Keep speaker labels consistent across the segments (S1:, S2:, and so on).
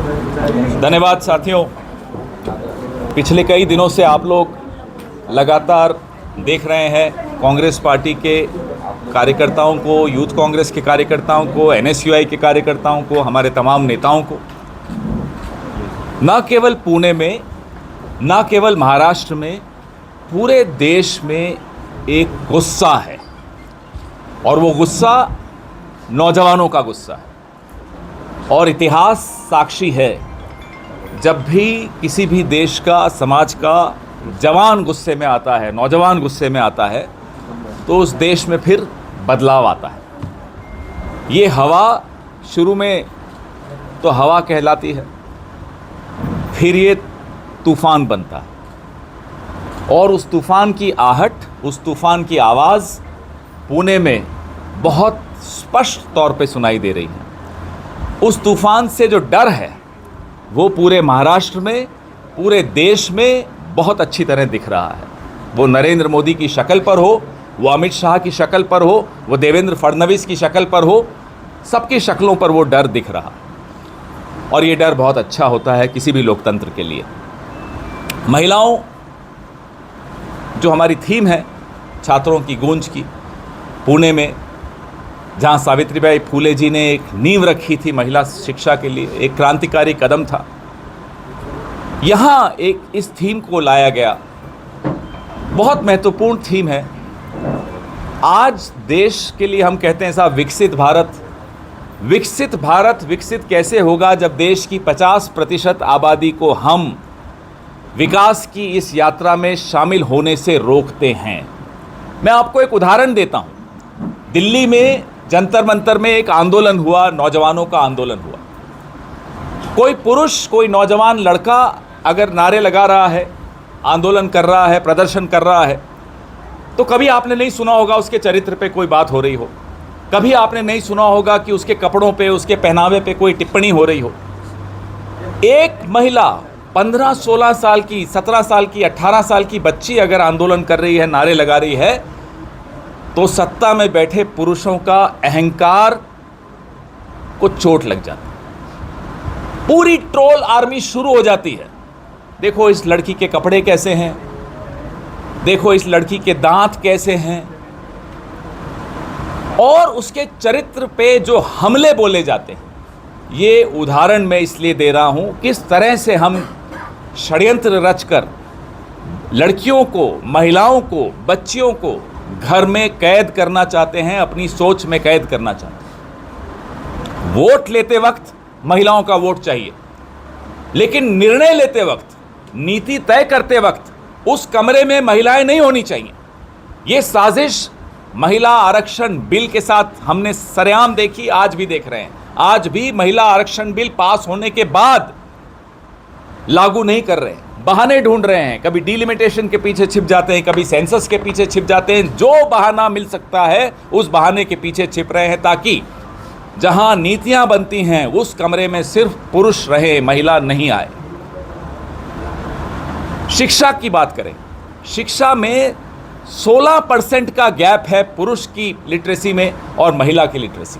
S1: धन्यवाद साथियों। पिछले कई दिनों से आप लोग लगातार देख रहे हैं कांग्रेस पार्टी के कार्यकर्ताओं को, यूथ कांग्रेस के कार्यकर्ताओं को, एनएसयूआई के कार्यकर्ताओं को, हमारे तमाम नेताओं को, न केवल पुणे में, न केवल महाराष्ट्र में, पूरे देश में एक गुस्सा है और वो गुस्सा नौजवानों का गुस्सा है। और इतिहास साक्षी है, जब भी किसी भी देश का, समाज का जवान गुस्से में आता है, नौजवान गुस्से में आता है, तो उस देश में फिर बदलाव आता है। ये हवा शुरू में तो हवा कहलाती है, फिर ये तूफान बनता है और उस तूफान की आहट, उस तूफान की आवाज़ पुणे में बहुत स्पष्ट तौर पे सुनाई दे रही है। उस तूफान से जो डर है वो पूरे महाराष्ट्र में, पूरे देश में बहुत अच्छी तरह दिख रहा है। वो नरेंद्र मोदी की शक्ल पर हो, वो अमित शाह की शक्ल पर हो, वो देवेंद्र फडणवीस की शक्ल पर हो, सबकी शक्लों पर वो डर दिख रहा। और ये डर बहुत अच्छा होता है किसी भी लोकतंत्र के लिए। महिलाओं जो हमारी थीम है, छात्रों की गूंज की, पुणे में जहाँ सावित्रीबाई फूले जी ने एक नींव रखी थी महिला शिक्षा के लिए, एक क्रांतिकारी कदम था। यहाँ एक इस थीम को लाया गया, बहुत महत्वपूर्ण थीम है। आज देश के लिए हम कहते हैं साहब विकसित भारत। विकसित भारत विकसित कैसे होगा जब देश की 50% आबादी को हम विकास की इस यात्रा में शामिल होने से रोकते हैं। मैं आपको एक उदाहरण देता हूँ। दिल्ली में जंतर मंतर में एक आंदोलन हुआ, नौजवानों का आंदोलन हुआ। कोई पुरुष, कोई नौजवान लड़का अगर नारे लगा रहा है, आंदोलन कर रहा है, प्रदर्शन कर रहा है, तो कभी आपने नहीं सुना होगा उसके चरित्र पे कोई बात हो रही हो, कभी आपने नहीं सुना होगा कि उसके कपड़ों पे, उसके पहनावे पे कोई टिप्पणी हो रही हो। एक महिला 15-16 साल की, 17 साल की, 18 साल की बच्ची अगर आंदोलन कर रही है, नारे लगा रही है, तो सत्ता में बैठे पुरुषों का अहंकार को चोट लग जाती है। पूरी ट्रोल आर्मी शुरू हो जाती है। देखो इस लड़की के कपड़े कैसे हैं, देखो इस लड़की के दांत कैसे हैं, और उसके चरित्र पे जो हमले बोले जाते हैं। ये उदाहरण मैं इसलिए दे रहा हूं, किस तरह से हम षड्यंत्र रचकर लड़कियों को, महिलाओं को, बच्चियों को घर में कैद करना चाहते हैं, अपनी सोच में कैद करना चाहते हैं। वोट लेते वक्त महिलाओं का वोट चाहिए, लेकिन निर्णय लेते वक्त, नीति तय करते वक्त उस कमरे में महिलाएं नहीं होनी चाहिए। ये साजिश महिला आरक्षण बिल के साथ हमने सरेआम देखी, आज भी देख रहे हैं। आज भी महिला आरक्षण बिल पास होने के बाद लागू नहीं कर रहे हैं, बहाने ढूंढ रहे हैं। कभी डिलिमिटेशन के पीछे छिप जाते हैं, कभी सेंसस के पीछे छिप जाते हैं। जो बहाना मिल सकता है उस बहाने के पीछे छिप रहे हैं, ताकि जहां नीतियां बनती हैं उस कमरे में सिर्फ पुरुष रहे, महिला नहीं आए। शिक्षा की बात करें, शिक्षा में 16% का गैप है पुरुष की लिटरेसी में और महिला की लिटरेसी।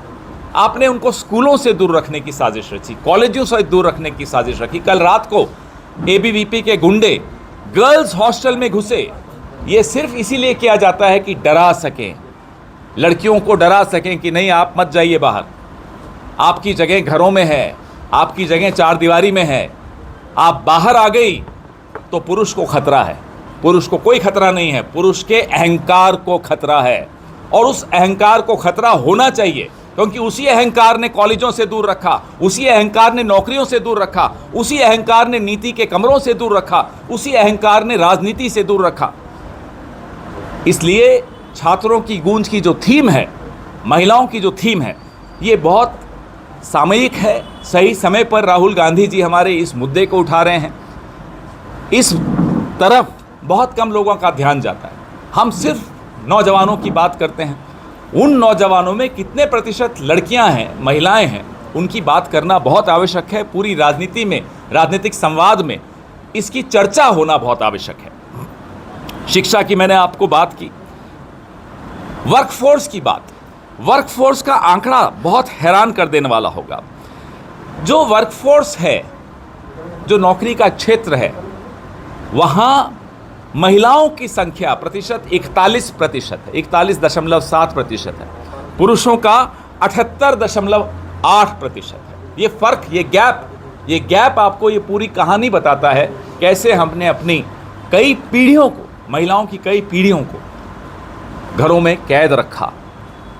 S1: आपने उनको स्कूलों से दूर रखने की साजिश रची, कॉलेजों से दूर रखने की साजिश रखी। कल रात को एबीवीपी के गुंडे गर्ल्स हॉस्टल में घुसे। ये सिर्फ इसीलिए किया जाता है कि डरा सकें, लड़कियों को डरा सकें कि नहीं आप मत जाइए बाहर, आपकी जगह घरों में है, आपकी जगह चार दीवारी में है। आप बाहर आ गई तो पुरुष को खतरा है। पुरुष को कोई खतरा नहीं है, पुरुष के अहंकार को खतरा है। और उस अहंकार को खतरा होना चाहिए, क्योंकि उसी अहंकार ने कॉलेजों से दूर रखा, उसी अहंकार ने नौकरियों से दूर रखा, उसी अहंकार ने नीति के कमरों से दूर रखा, उसी अहंकार ने राजनीति से दूर रखा। इसलिए छात्रों की गूंज की जो थीम है, महिलाओं की जो थीम है, ये बहुत सामयिक है। सही समय पर राहुल गांधी जी हमारे इस मुद्दे को उठा रहे हैं। इस तरफ बहुत कम लोगों का ध्यान जाता है। हम सिर्फ नौजवानों की बात करते हैं। उन नौजवानों में कितने प्रतिशत लड़कियां हैं, महिलाएं हैं, उनकी बात करना बहुत आवश्यक है। पूरी राजनीति में, राजनीतिक संवाद में इसकी चर्चा होना बहुत आवश्यक है। शिक्षा की मैंने आपको बात की, वर्कफोर्स की बात। वर्कफोर्स का आंकड़ा बहुत हैरान कर देने वाला होगा। जो वर्कफोर्स है जो नौकरी का क्षेत्र है वहाँ महिलाओं की संख्या प्रतिशत 41% है, 41.7% है, पुरुषों का 78.8% है। ये फ़र्क, ये गैप आपको ये पूरी कहानी बताता है कैसे हमने अपनी कई पीढ़ियों को, महिलाओं की कई पीढ़ियों को घरों में कैद रखा।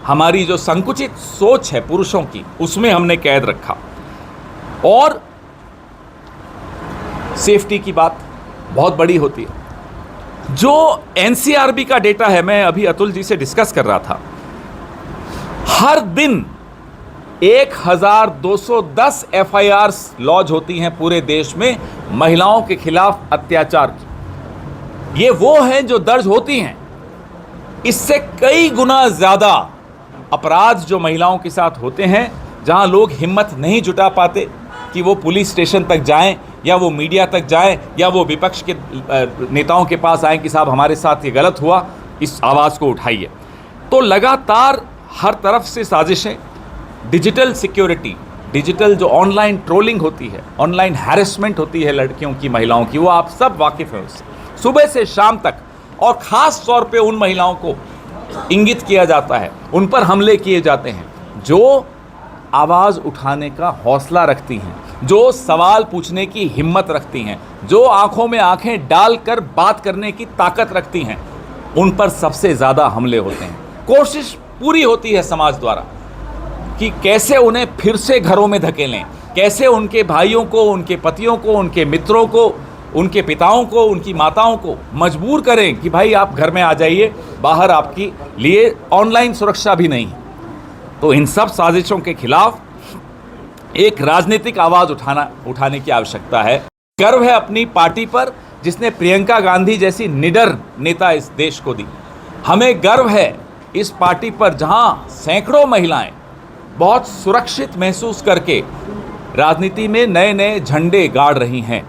S1: हमारी जो संकुचित सोच है पुरुषों की, उसमें हमने कैद रखा। और सेफ्टी की बात बहुत बड़ी होती है। जो एनसीआरबी का डेटा है, मैं अभी अतुल जी से डिस्कस कर रहा था, हर दिन 1210 एफआईआर्स लॉन्च होती हैं पूरे देश में महिलाओं के खिलाफ अत्याचार की। ये वो हैं जो दर्ज होती हैं। इससे कई गुना ज़्यादा अपराध जो महिलाओं के साथ होते हैं, जहां लोग हिम्मत नहीं जुटा पाते कि वो पुलिस स्टेशन तक जाएं या वो मीडिया तक जाएं या वो विपक्ष के नेताओं के पास आएं कि साहब हमारे साथ ये गलत हुआ, इस आवाज़ को उठाइए। तो लगातार हर तरफ से साजिशें, डिजिटल सिक्योरिटी, डिजिटल जो ऑनलाइन ट्रोलिंग होती है, ऑनलाइन हैरेसमेंट होती है लड़कियों की, महिलाओं की, वो आप सब वाकिफ़ हैं उससे, सुबह से शाम तक। और ख़ास तौर पे उन महिलाओं को इंगित किया जाता है, उन पर हमले किए जाते हैं जो आवाज़ उठाने का हौसला रखती हैं, जो सवाल पूछने की हिम्मत रखती हैं, जो आंखों में आंखें डालकर बात करने की ताकत रखती हैं। उन पर सबसे ज़्यादा हमले होते हैं। कोशिश पूरी होती है समाज द्वारा कि कैसे उन्हें फिर से घरों में धकेलें, कैसे उनके भाइयों को, उनके पतियों को, उनके मित्रों को, उनके पिताओं को, उनकी माताओं को मजबूर करें कि भाई आप घर में आ जाइए, बाहर आपके लिए ऑनलाइन सुरक्षा भी नहीं है। तो इन सब साजिशों के खिलाफ एक राजनीतिक आवाज़ उठाने की आवश्यकता है। गर्व है अपनी पार्टी पर जिसने प्रियंका गांधी जैसी निडर नेता इस देश को दी। हमें गर्व है इस पार्टी पर जहां सैकड़ों महिलाएं बहुत सुरक्षित महसूस करके राजनीति में नए नए झंडे गाड़ रही हैं,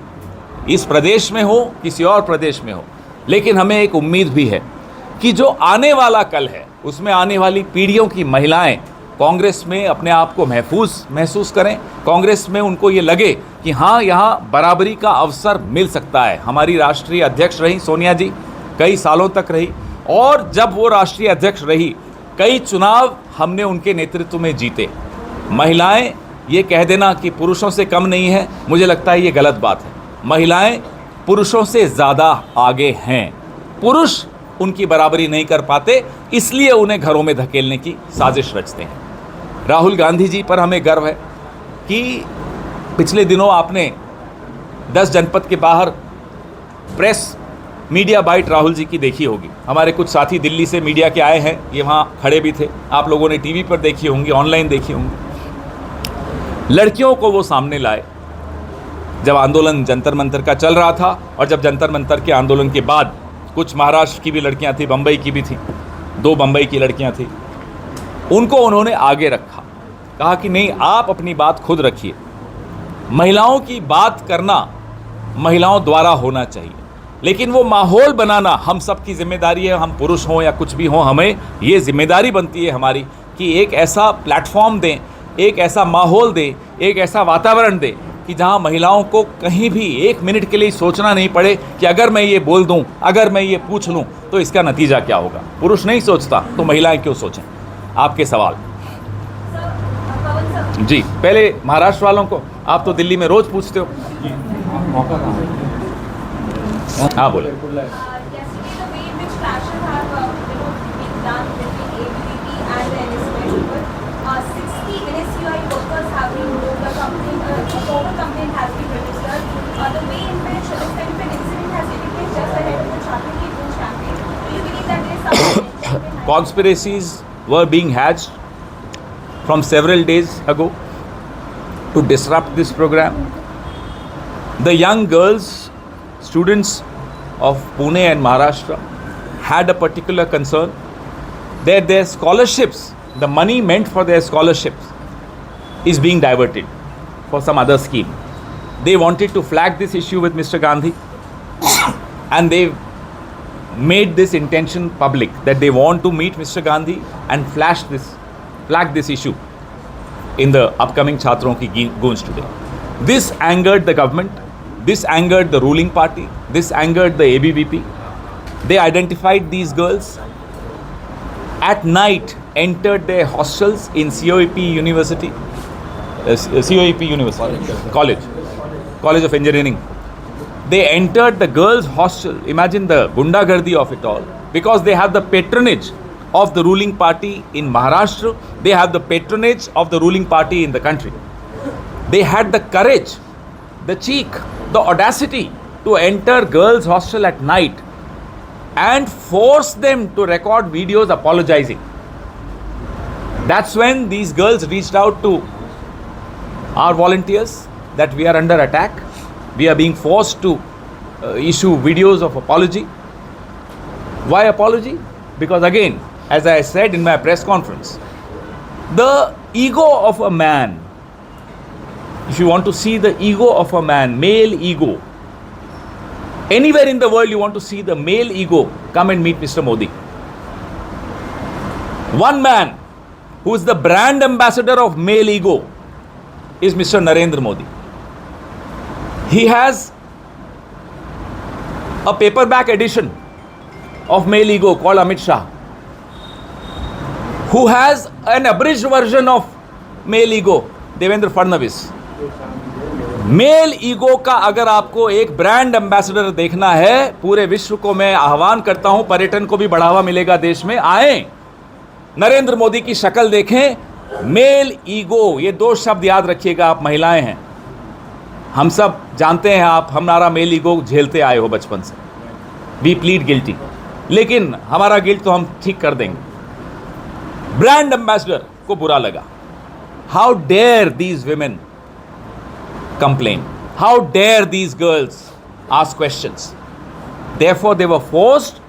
S1: इस प्रदेश में हो, किसी और प्रदेश में हो। लेकिन हमें एक उम्मीद भी है कि जो आने वाला कल है, उसमें आने वाली पीढ़ियों की महिलाएं कांग्रेस में अपने आप को महसूस करें, कांग्रेस में उनको ये लगे कि हाँ, यहाँ बराबरी का अवसर मिल सकता है। हमारी राष्ट्रीय अध्यक्ष रही सोनिया जी, कई सालों तक रही, और जब वो राष्ट्रीय अध्यक्ष रही, कई चुनाव हमने उनके नेतृत्व में जीते। महिलाएं ये कह देना कि पुरुषों से कम नहीं है, मुझे लगता है ये गलत बात है। महिलाएं पुरुषों से ज़्यादा आगे हैं। पुरुष उनकी बराबरी नहीं कर पाते, इसलिए उन्हें घरों में धकेलने की साजिश रचते हैं। राहुल गांधी जी पर हमें गर्व है कि पिछले दिनों आपने 10 जनपद के बाहर press media bite Rahul ji की देखी होगी। हमारे कुछ साथी दिल्ली से मीडिया के आए हैं, ये वहाँ खड़े भी थे, आप लोगों ने टीवी पर देखी होंगी, ऑनलाइन देखी होंगी। लड़कियों को वो सामने लाए जब आंदोलन जंतर मंतर का चल रहा था, और जब जंतर मंतर के आंदोलन के बाद कुछ महाराष्ट्र की भी लड़कियां थी, बम्बई की भी थी, 2 बम्बई की लड़कियां थी, उनको उन्होंने आगे रखा, कहा कि नहीं, आप अपनी बात खुद रखिए। महिलाओं की बात करना महिलाओं द्वारा होना चाहिए, लेकिन वो माहौल बनाना हम सब की जिम्मेदारी है। हम पुरुष हों या कुछ भी हों, हमें ये जिम्मेदारी बनती है हमारी कि एक ऐसा प्लेटफॉर्म दें, एक ऐसा माहौल दें, एक ऐसा वातावरण दें कि जहां महिलाओं को कहीं भी 1 मिनट के लिए सोचना नहीं पड़े कि अगर मैं ये बोल दूं, अगर मैं ये पूछ लूं तो इसका नतीजा क्या होगा। पुरुष नहीं सोचता तो महिलाएं क्यों सोचें। आपके सवाल जी, पहले महाराष्ट्र वालों को, आप तो दिल्ली में रोज पूछते हो। हाँ बोले। Conspiracies were being hatched from several days ago to disrupt this program. The young girls, students of Pune and Maharashtra, had a particular concern that their scholarships, the money meant for their scholarships, is being diverted for some other scheme. They wanted to flag this issue with Mr. Gandhi, and they made this intention public that they want to meet Mr. Gandhi and flag this issue in the upcoming Chhatron ki Gunj today. This angered the government, This angered the ruling party. This angered the ABVP. They identified these girls. At night, entered their hostels in COEP University. College of Engineering. They entered the girls' hostel. Imagine the gundagardi of it all. Because they have the patronage of the ruling party in Maharashtra. They have the patronage of the ruling party in the country. They had the courage, the cheek, the audacity to enter girls' hostel at night and force them to record videos apologizing. That's when these girls reached out to our volunteers that we are under attack. We are being forced to issue videos of apology. Why apology? Because again, as I said in my press conference, the ego of a man, if you want to see the ego of a man, male ego, anywhere in the world you want to see the male ego, come and meet Mr. Modi. One man who is the brand ambassador of male ego is Mr. Narendra Modi. He has a paperback edition of male ego called Amit Shah, who has an abridged version of male ego, Devendra Fadnavis. Male ego का अगर आपको एक brand ambassador देखना है पूरे विश्व को, मैं आह्वान करता हूं, पर्यटन को भी बढ़ावा मिलेगा देश में, आए नरेंद्र मोदी की शक्ल देखें। मेल ईगो, ये दो शब्द याद रखिएगा, आप महिलाएं हैं, हम सब जानते हैं, आप हमारा मेल ईगो झेलते आए हो बचपन से। वी प्लीड गिल्टी, लेकिन हमारा गिल्ट तो हम ठीक कर देंगे। ब्रांड एम्बेसडर को बुरा लगा। How dare these women complain? How dare these girls ask questions? Therefore, they were forced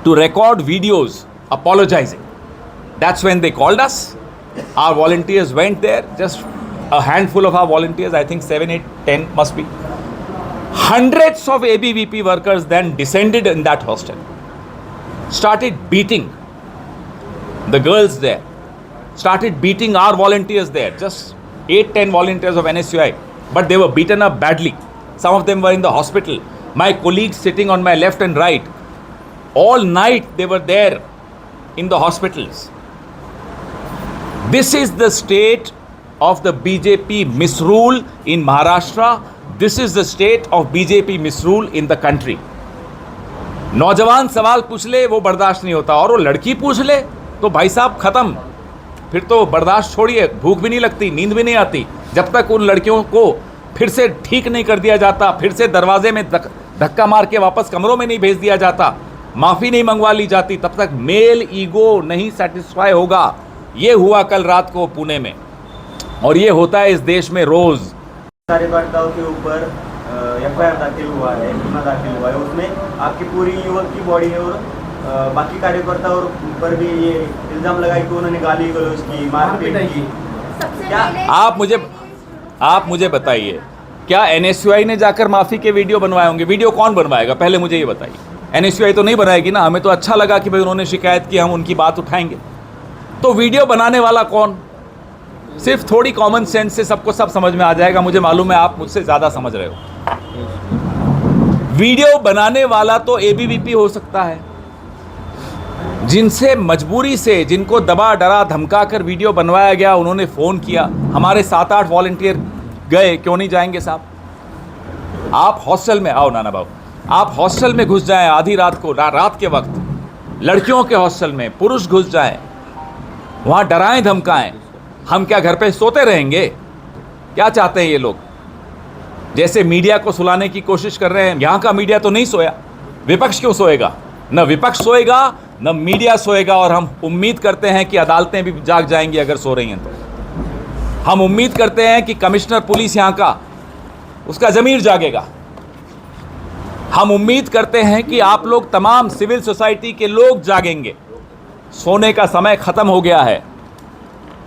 S1: to record videos apologizing. That's when they called us. Our volunteers went there, just a handful of our volunteers, I think 7, 8, 10 must be. Hundreds of ABVP workers then descended in that hostel, started beating the girls there, started beating our volunteers there, just 8, 10 volunteers of NSUI, but they were beaten up badly. Some of them were in the hospital. My colleagues sitting on my left and right, all night they were there in the hospitals. This is the state of the BJP misrule in Maharashtra. This is the state of BJP misrule in the country. नौजवान सवाल पूछ ले वो बर्दाश्त नहीं होता, और वो लड़की पूछ ले तो भाई साहब खत्म, फिर तो बर्दाश्त छोड़िए, भूख भी नहीं लगती, नींद भी नहीं आती। जब तक उन लड़कियों को फिर से ठीक नहीं कर दिया जाता, फिर से दरवाजे में धक्का मार के वापस कमरों में नहीं भेज दिया जाता, माफ़ी नहीं मंगवा ली जाती, तब तक मेल ईगो नहीं सेटिस्फाई होगा। ये हुआ कल रात को पुणे में, और ये होता है इस देश में रोज़।
S2: कार्यकर्ताओं के ऊपर एफआईआर दाखिल हुआ है, गुना दाखिल हुआ है, उसमें आपकी पूरी युवक की बॉडी है और बाकी कार्यकर्ताओं पर भी ये इल्जाम लगाए कि उन्होंने गाली गलौज की, मारपीट की। क्या
S1: आप मुझे बताइए, क्या NSUI ने जाकर माफ़ी के वीडियो बनवाए होंगे? वीडियो कौन बनवाएगा, पहले मुझे ये बताइए। NSUI तो नहीं बनाएगी ना, हमें तो अच्छा लगा कि भाई उन्होंने शिकायत की, हम उनकी बात उठाएंगे। तो वीडियो बनाने वाला कौन? सिर्फ थोड़ी कॉमन सेंस से सबको सब समझ में आ जाएगा। मुझे मालूम है आप मुझसे ज़्यादा समझ रहे हो। वीडियो बनाने वाला तो ABVP हो सकता है, जिनसे मजबूरी से, जिनको दबा डरा धमका कर वीडियो बनवाया गया, उन्होंने फ़ोन किया। हमारे 7-8 वॉलंटियर गए, क्यों नहीं जाएंगे साहब? आप हॉस्टल में आओ नाना बाबू, आप हॉस्टल में घुस जाएं आधी रात को, रात के वक्त, लड़कियों के हॉस्टल में पुरुष घुस जाएं, वहाँ डराएं धमकाएं। हम क्या घर पे सोते रहेंगे? क्या चाहते हैं ये लोग? जैसे मीडिया को सुलाने की कोशिश कर रहे हैं, यहाँ का मीडिया तो नहीं सोया, विपक्ष क्यों सोएगा? न विपक्ष सोएगा न मीडिया सोएगा, और हम उम्मीद करते हैं कि अदालतें भी जाग जाएंगी अगर सो रही हैं तो। हम उम्मीद करते हैं कि कमिश्नर पुलिस यहाँ का, उसका ज़मीर जागेगा। हम उम्मीद करते हैं कि आप लोग तमाम सिविल सोसाइटी के लोग जागेंगे। सोने का समय ख़त्म हो गया है।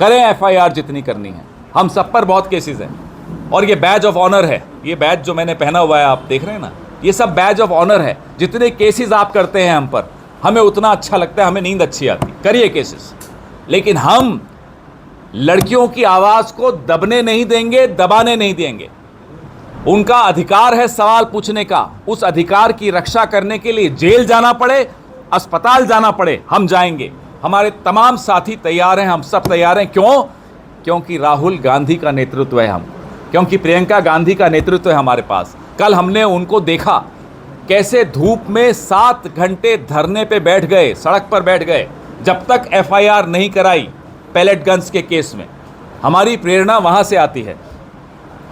S1: करें FIR जितनी करनी है, हम सब पर बहुत केसेस हैं, और ये बैज ऑफ ऑनर है। ये बैज जो मैंने पहना हुआ है आप देख रहे हैं ना, ये सब बैज ऑफ ऑनर है। जितने केसेस आप करते हैं हम पर, हमें उतना अच्छा लगता है, हमें नींद अच्छी आती। करिए केसेस, लेकिन हम लड़कियों की आवाज़ को दबने नहीं देंगे, दबाने नहीं देंगे। उनका अधिकार है सवाल पूछने का। उस अधिकार की रक्षा करने के लिए जेल जाना पड़े, अस्पताल जाना पड़े, हम जाएंगे। हमारे तमाम साथी तैयार हैं, हम सब तैयार हैं। क्यों? क्योंकि राहुल गांधी का नेतृत्व है हम, क्योंकि प्रियंका गांधी का नेतृत्व है हमारे पास। कल हमने उनको देखा कैसे धूप में 7 घंटे धरने पे बैठ गए, सड़क पर बैठ गए, जब तक एफआईआर नहीं कराई पैलेट गन्स के केस में। हमारी प्रेरणा वहाँ से आती है।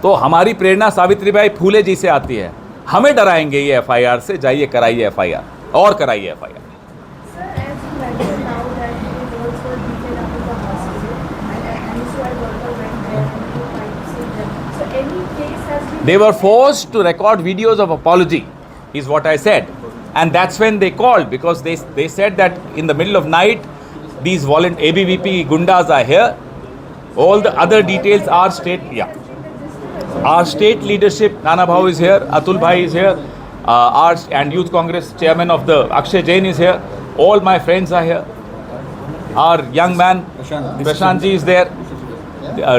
S1: तो हमारी प्रेरणा सावित्रीबाई फूले जी से आती है। हमें डराएंगे ये एफआईआर से? जाइए कराइए एफआईआर और कराइए FIR. They were forced to record videos of apology, is what I said. And that's when they called, because they said that in the middle of night, these ABVP gundas are here. All the other details are our state leadership, Nana Bhau is here, Atul Bhai is here, and Youth Congress chairman of the Akshay Jain is here. All my friends are here. Our young man, Prashant ji is there.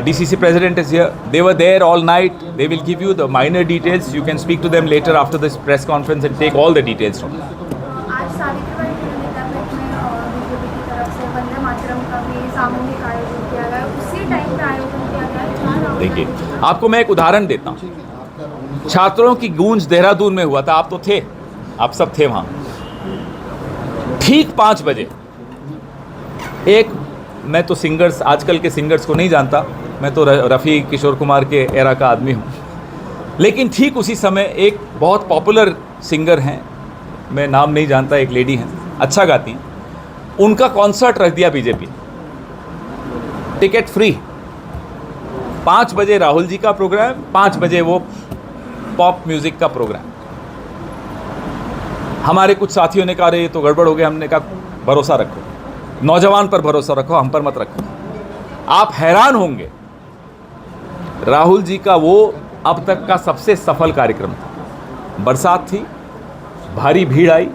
S1: DCC president is here. They were there all night. They will give you the minor details. You can speak to them later after this press conference and take all the details from them.
S3: आज सावित्रीबाई फुले नेतापीठ में BJP की तरफ से वंदे मातरम का भी सामूहिक आयोजन किया गया, उसी टाइम पे आयोजन किया गया।
S1: देखिए, आपको मैं एक उदाहरण देता हूँ। छात्रों की गूंज देहरादून में हुआ था, आप तो थे, आप सब थे वहाँ। ठीक 5 बजे मैं तो सिंगर्स, आजकल के सिंगर्स को नहीं जानता, मैं तो रफ़ी किशोर कुमार के एरा का आदमी हूँ, लेकिन ठीक उसी समय एक बहुत पॉपुलर सिंगर हैं, मैं नाम नहीं जानता, एक लेडी हैं, अच्छा गाती हैं, उनका कॉन्सर्ट रख दिया बीजेपी, टिकट फ्री। 5 बजे राहुल जी का प्रोग्राम, 5 बजे वो पॉप म्यूज़िक का प्रोग्राम। हमारे कुछ साथियों ने कहा, अरे ये तो गड़बड़ हो गया। हमने कहा भरोसा रखो, नौजवान पर भरोसा रखो, हम पर मत रखो। आप हैरान होंगे, राहुल जी का वो अब तक का सबसे सफल कार्यक्रम था। बरसात थी, भारी भीड़ आई,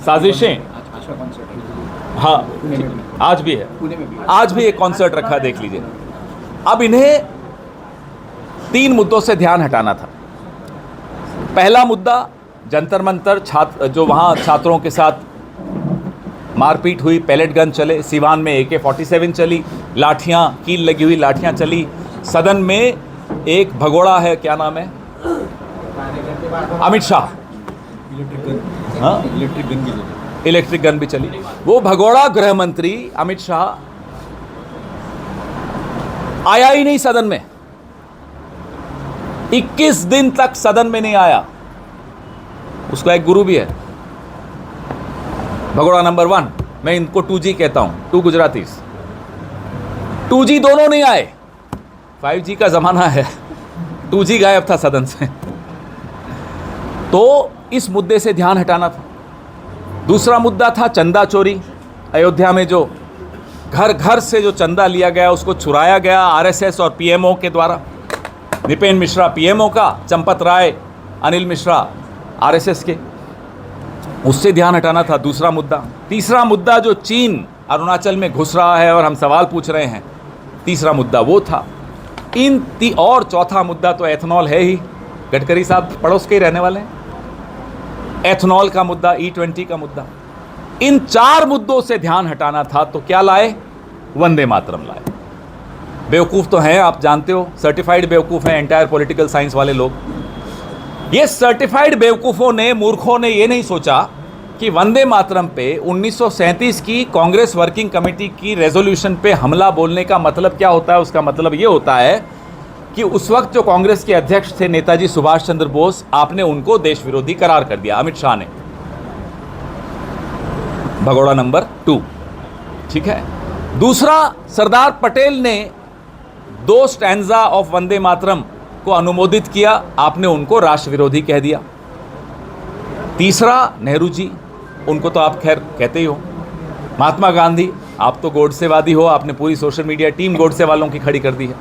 S1: साजिशें, हाँ आज भी है, आज भी एक कॉन्सर्ट रखा, देख लीजिए। अब इन्हें 3 मुद्दों से ध्यान हटाना था। पहला मुद्दा जंतर मंतर, जो वहाँ छात्रों के साथ मारपीट हुई, पैलेट गन चले, सिवान में AK-47 चली, लाठियाँ, कील लगी हुई लाठियाँ चली। सदन में एक भगोड़ा है, क्या नाम है, अमित शाह, हाँ इलेक्ट्रिक गन भी चली। वो भगोड़ा गृह मंत्री अमित शाह आया ही नहीं सदन में, 21 दिन तक सदन में नहीं आया। उसका एक गुरु भी है, भगोड़ा नंबर 1, मैं इनको 2G कहता हूं, 2 गुजरातीस। 2G दोनों नहीं आए, 5G का जमाना है, 2G गायब था सदन से। तो इस मुद्दे से ध्यान हटाना था। दूसरा मुद्दा था चंदा चोरी। अयोध्या में जो घर घर से जो चंदा लिया गया उसको चुराया गया RSS और PMO के द्वारा। निपेन मिश्रा PMO का, चंपत राय, अनिल मिश्रा RSS के, उससे ध्यान हटाना था। दूसरा मुद्दा। तीसरा मुद्दा जो चीन अरुणाचल में घुस रहा है और हम सवाल पूछ रहे हैं, तीसरा मुद्दा वो था। और चौथा मुद्दा तो एथनॉल है ही, गडकरी साहब पड़ोस के ही रहने वाले हैं। एथनॉल का मुद्दा, E20 का मुद्दा, इन 4 मुद्दों से ध्यान हटाना था। तो क्या लाए? वंदे मातरम लाए। बेवकूफ़ तो हैं, आप जानते हो, सर्टिफाइड बेवकूफ़ हैं एंटायर पॉलिटिकल साइंस वाले लोग। ये सर्टिफाइड बेवकूफ़ों ने, मूर्खों ने ये नहीं सोचा कि वंदे मातरम पे 1937 की कांग्रेस वर्किंग कमेटी की रेजोल्यूशन पे हमला बोलने का मतलब क्या होता है। उसका मतलब ये होता है कि उस वक्त जो कांग्रेस के अध्यक्ष थे नेताजी सुभाष चंद्र बोस, आपने उनको देश विरोधी करार कर दिया, अमित शाह ने। भगोड़ा नंबर 2, ठीक है। दूसरा, सरदार पटेल ने 2 स्टैंजा ऑफ वंदे मातरम को अनुमोदित किया, आपने उनको राष्ट्र विरोधी कह दिया। तीसरा, नेहरू जी, उनको तो आप खैर कहते ही हो। महात्मा गांधी, आप तो गोडसेवादी हो, आपने पूरी सोशल मीडिया टीम गोडसे वालों की खड़ी कर दी है।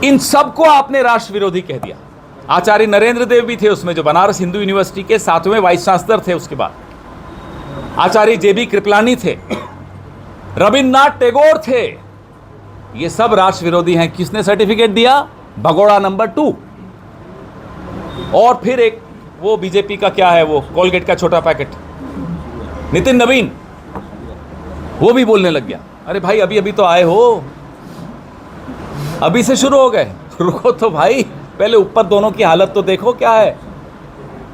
S1: इन सबको आपने राष्ट्र विरोधी कह दिया। आचार्य नरेंद्र देव भी थे उसमें, जो बनारस हिंदू यूनिवर्सिटी के 7वें वाइस चांसलर थे। उसके बाद आचार्य JB कृपलानी थे, रविन्द्रनाथ टैगोर थे। ये सब राष्ट्र विरोधी हैं। किसने सर्टिफिकेट दिया? भगोड़ा नंबर 2। और फिर एक वो बीजेपी का क्या है, वो कोलगेट का छोटा पैकेट, नितिन नवीन, वो भी बोलने लग गया। अरे भाई अभी अभी तो आए हो, अभी से शुरू हो गए, रुको तो भाई, पहले ऊपर दोनों की हालत तो देखो क्या है।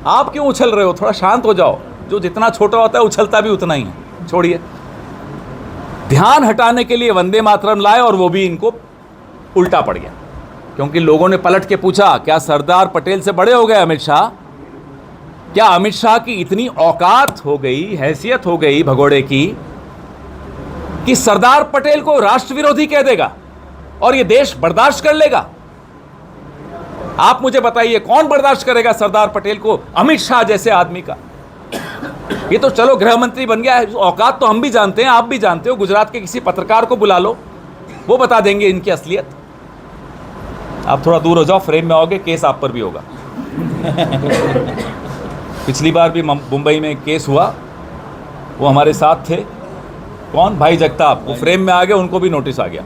S1: आप क्यों उछल रहे हो, थोड़ा शांत हो जाओ। जो जितना छोटा होता है उछलता भी उतना ही है। छोड़िए, ध्यान हटाने के लिए वंदे मातरम लाए और वो भी इनको उल्टा पड़ गया, क्योंकि लोगों ने पलट के पूछा, क्या सरदार पटेल से बड़े हो गए अमित शाह? क्या अमित शाह की इतनी औकात हो गई, हैसियत हो गई भगोड़े की, कि सरदार पटेल को राष्ट्र विरोधी कह देगा और ये देश बर्दाश्त कर लेगा? आप मुझे बताइए, कौन बर्दाश्त करेगा सरदार पटेल को, अमित शाह जैसे आदमी का? ये तो चलो गृह मंत्री बन गया है, औकात तो हम भी जानते हैं, आप भी जानते हो। गुजरात के किसी पत्रकार को बुला लो, वो बता देंगे इनकी असलियत। आप थोड़ा दूर हो जाओ, फ्रेम में आओगे, केस आप पर भी होगा। पिछली बार भी मुंबई में केस हुआ, वो हमारे साथ थे, कौन, भाई जगताप, वो फ्रेम में आ गए, उनको भी नोटिस आ गया।